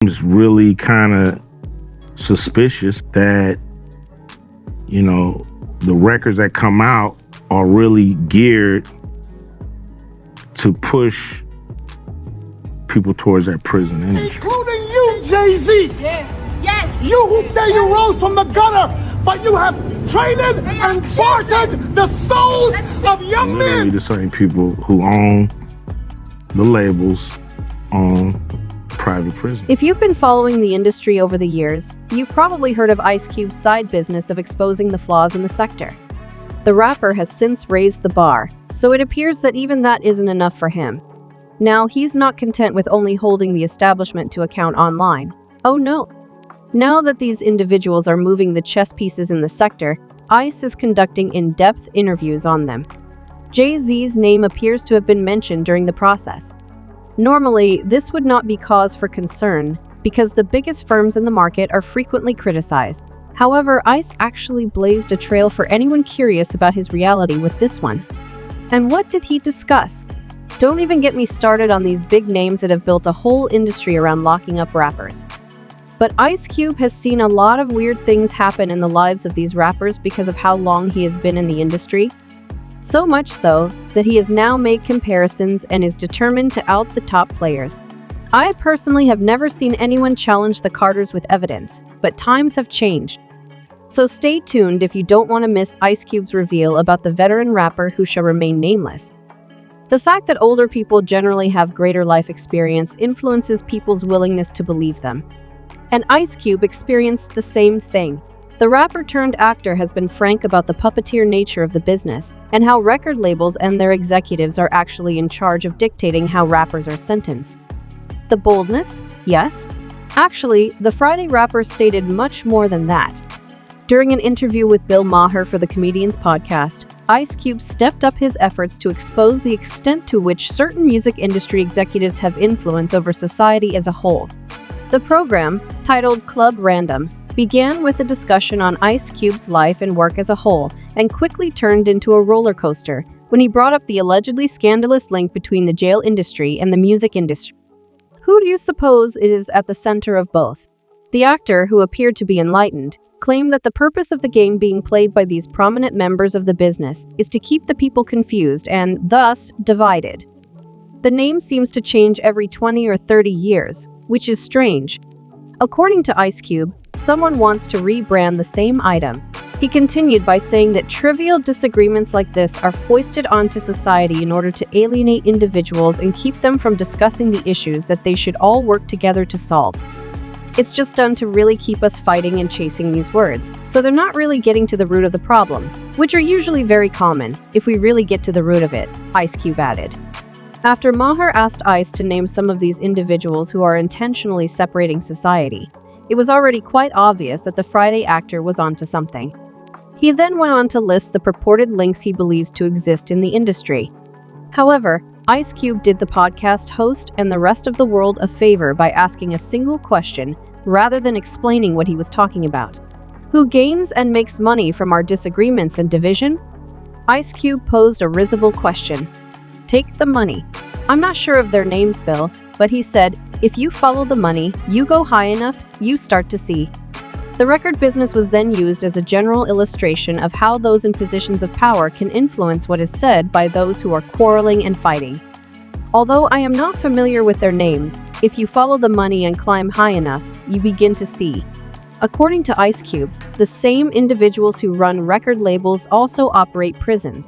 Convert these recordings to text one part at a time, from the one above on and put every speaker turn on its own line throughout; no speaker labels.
It's really kind of suspicious that, the records that come out are really geared to push people towards that prison industry.
Including you, Jay-Z.
Yes.
You who say you rose from the gutter, but you have traded and bartered the souls of young
Literally
men.
the same people who own the labels own private prison.
If you've been following the industry over the years, you've probably heard of Ice Cube's side business of exposing the flaws in the sector. The rapper has since raised the bar, so it appears that even that isn't enough for him. Now, he's not content with only holding the establishment to account online. Oh no. Now that these individuals are moving the chess pieces in the sector, ICE is conducting in-depth interviews on them. Jay-Z's name appears to have been mentioned during the process. Normally, this would not be cause for concern because the biggest firms in the market are frequently criticized. However, ICE actually blazed a trail for anyone curious about his reality with this one. And what did he discuss? Don't even get me started on these big names that have built a whole industry around locking up rappers. But Ice Cube has seen a lot of weird things happen in the lives of these rappers because of how long he has been in the industry. So much so that he has now made comparisons and is determined to out the top players. I personally have never seen anyone challenge the Carters with evidence, but times have changed. So stay tuned if you don't want to miss Ice Cube's reveal about the veteran rapper who shall remain nameless. The fact that older people generally have greater life experience influences people's willingness to believe them. And Ice Cube experienced the same thing. The rapper-turned-actor has been frank about the puppeteer nature of the business and how record labels and their executives are actually in charge of dictating how rappers are sentenced. The boldness? Yes. Actually, the Friday rapper stated much more than that. During an interview with Bill Maher for the Comedians podcast, Ice Cube stepped up his efforts to expose the extent to which certain music industry executives have influence over society as a whole. The program, titled Club Random, began with a discussion on Ice Cube's life and work as a whole, and quickly turned into a roller coaster when he brought up the allegedly scandalous link between the jail industry and the music industry. Who do you suppose is at the center of both? The actor, who appeared to be enlightened, claimed that the purpose of the game being played by these prominent members of the business is to keep the people confused and, thus, divided. The name seems to change every 20 or 30 years, which is strange. According to Ice Cube, someone wants to rebrand the same item. He continued by saying that trivial disagreements like this are foisted onto society in order to alienate individuals and keep them from discussing the issues that they should all work together to solve. It's just done to really keep us fighting and chasing these words, so they're not really getting to the root of the problems, which are usually very common, if we really get to the root of it, Ice Cube added. After Maher asked Ice to name some of these individuals who are intentionally separating society, it was already quite obvious that the Friday actor was onto something. He then went on to list the purported links he believes to exist in the industry. However, Ice Cube did the podcast host and the rest of the world a favor by asking a single question rather than explaining what he was talking about. Who gains and makes money from our disagreements and division? Ice Cube posed a risible question. Take the money. I'm not sure of their names, Bill, but he said, if you follow the money, you go high enough, you start to see. The record business was then used as a general illustration of how those in positions of power can influence what is said by those who are quarreling and fighting. Although I am not familiar with their names, if you follow the money and climb high enough, you begin to see. According to Ice Cube, the same individuals who run record labels also operate prisons.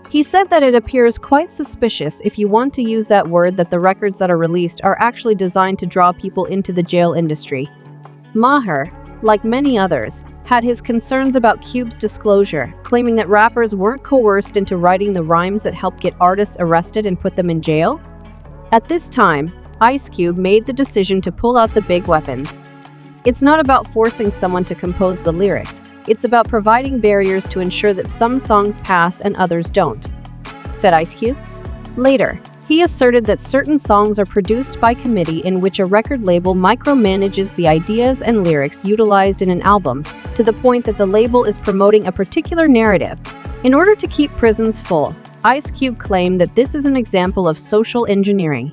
He said that it appears quite suspicious if you want to use that word that the records that are released are actually designed to draw people into the jail industry. Maher, like many others, had his concerns about Cube's disclosure, claiming that rappers weren't coerced into writing the rhymes that helped get artists arrested and put them in jail. At this time, Ice Cube made the decision to pull out the big weapons. It's not about forcing someone to compose the lyrics, it's about providing barriers to ensure that some songs pass and others don't, said Ice Cube. Later, he asserted that certain songs are produced by committee in which a record label micromanages the ideas and lyrics utilized in an album to the point that the label is promoting a particular narrative. In order to keep prisons full, Ice Cube claimed that this is an example of social engineering.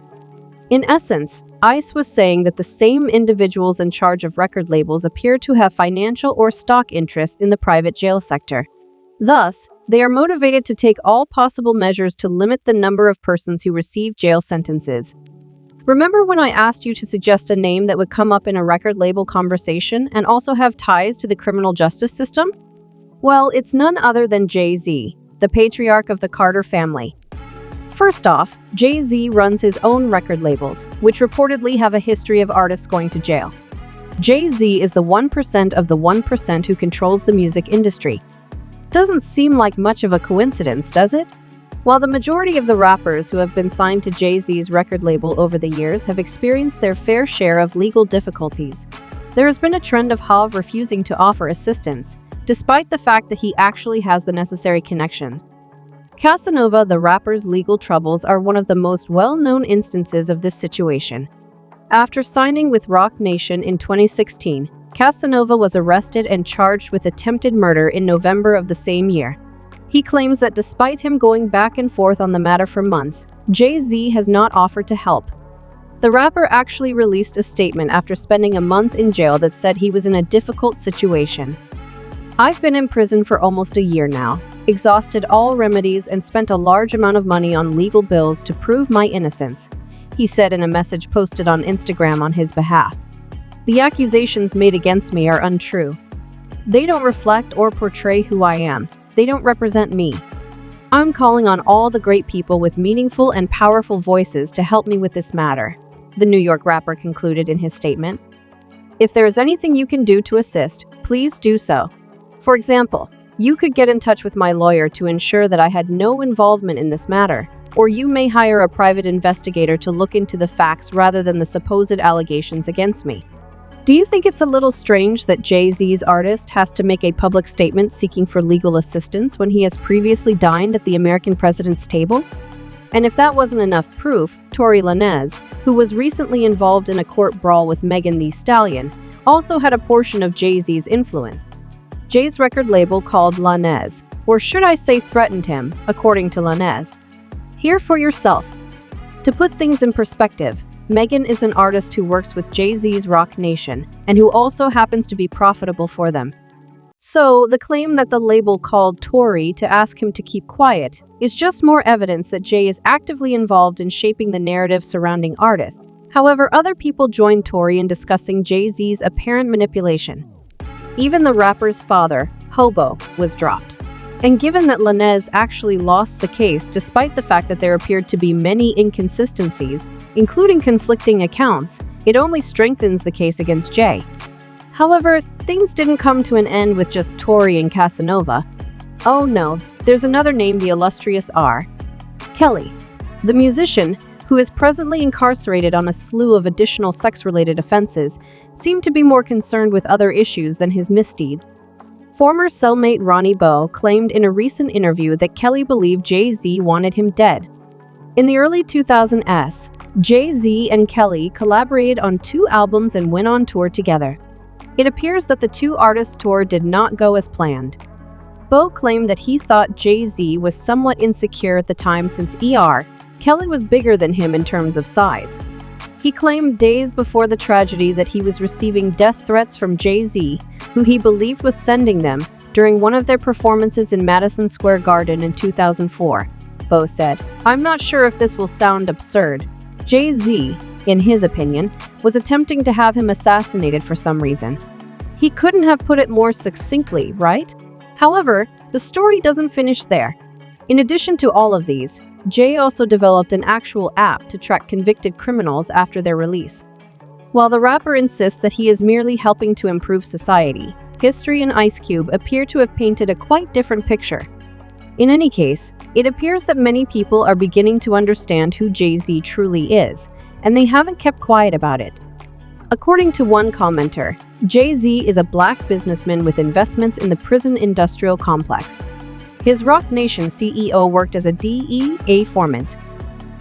In essence, ICE was saying that the same individuals in charge of record labels appear to have financial or stock interests in the private jail sector. Thus, they are motivated to take all possible measures to limit the number of persons who receive jail sentences. Remember when I asked you to suggest a name that would come up in a record label conversation and also have ties to the criminal justice system? Well, it's none other than Jay-Z, the patriarch of the Carter family. First off, Jay-Z runs his own record labels, which reportedly have a history of artists going to jail. Jay-Z is the 1% of the 1% who controls the music industry. Doesn't seem like much of a coincidence, does it? While the majority of the rappers who have been signed to Jay-Z's record label over the years have experienced their fair share of legal difficulties, there has been a trend of Hav refusing to offer assistance, despite the fact that he actually has the necessary connections. Casanova, the rapper's legal troubles are one of the most well-known instances of this situation. After signing with Roc Nation in 2016, Casanova was arrested and charged with attempted murder in November of the same year. He claims that despite him going back and forth on the matter for months, Jay-Z has not offered to help. The rapper actually released a statement after spending a month in jail that said he was in a difficult situation. "I've been in prison for almost a year now, exhausted all remedies and spent a large amount of money on legal bills to prove my innocence," he said in a message posted on Instagram on his behalf. "The accusations made against me are untrue. They don't reflect or portray who I am. They don't represent me. I'm calling on all the great people with meaningful and powerful voices to help me with this matter," the New York rapper concluded in his statement. "If there is anything you can do to assist, please do so. For example, you could get in touch with my lawyer to ensure that I had no involvement in this matter, or you may hire a private investigator to look into the facts rather than the supposed allegations against me." Do you think it's a little strange that Jay-Z's artist has to make a public statement seeking for legal assistance when he has previously dined at the American president's table? And if that wasn't enough proof, Tory Lanez, who was recently involved in a court brawl with Megan Thee Stallion, also had a portion of Jay-Z's influence. Jay's record label called Lanez, or should I say threatened him, according to Lanez. Hear for yourself. To put things in perspective, Megan is an artist who works with Jay-Z's Roc Nation and who also happens to be profitable for them. So, the claim that the label called Tory to ask him to keep quiet is just more evidence that Jay is actively involved in shaping the narrative surrounding artists. However, other people joined Tory in discussing Jay-Z's apparent manipulation. Even the rapper's father, Hobo, was dropped. And given that Lanez actually lost the case despite the fact that there appeared to be many inconsistencies, including conflicting accounts, it only strengthens the case against Jay. However, things didn't come to an end with just Tory and Casanova. Oh no, there's another name, the illustrious R. Kelly. The musician, who is presently incarcerated on a slew of additional sex-related offenses, seemed to be more concerned with other issues than his misdeed. Former cellmate Ronnie Bo claimed in a recent interview that Kelly believed Jay-Z wanted him dead. In the early 2000s, Jay-Z and Kelly collaborated on 2 albums and went on tour together. It appears that the 2 artists' tour did not go as planned. Bo claimed that he thought Jay-Z was somewhat insecure at the time since Kelly was bigger than him in terms of size. He claimed days before the tragedy that he was receiving death threats from Jay-Z, who he believed was sending them, during one of their performances in Madison Square Garden in 2004. Bo said, "I'm not sure if this will sound absurd. Jay-Z, in his opinion, was attempting to have him assassinated for some reason. He couldn't have put it more succinctly, right?" However, the story doesn't finish there. In addition to all of these, Jay also developed an actual app to track convicted criminals after their release. While the rapper insists that he is merely helping to improve society, history and Ice Cube appear to have painted a quite different picture. In any case, it appears that many people are beginning to understand who Jay-Z truly is, and they haven't kept quiet about it. According to one commenter, Jay-Z is a black businessman with investments in the prison industrial complex. His Roc Nation CEO worked as a DEA foreman.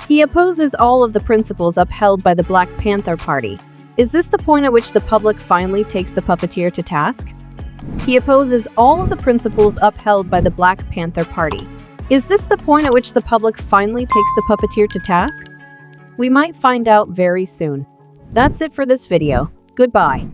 He opposes all of the principles upheld by the Black Panther Party. Is this the point at which the public finally takes the puppeteer to task? He opposes all of the principles upheld by the Black Panther Party. Is this the point at which the public finally takes the puppeteer to task? We might find out very soon. That's it for this video. Goodbye.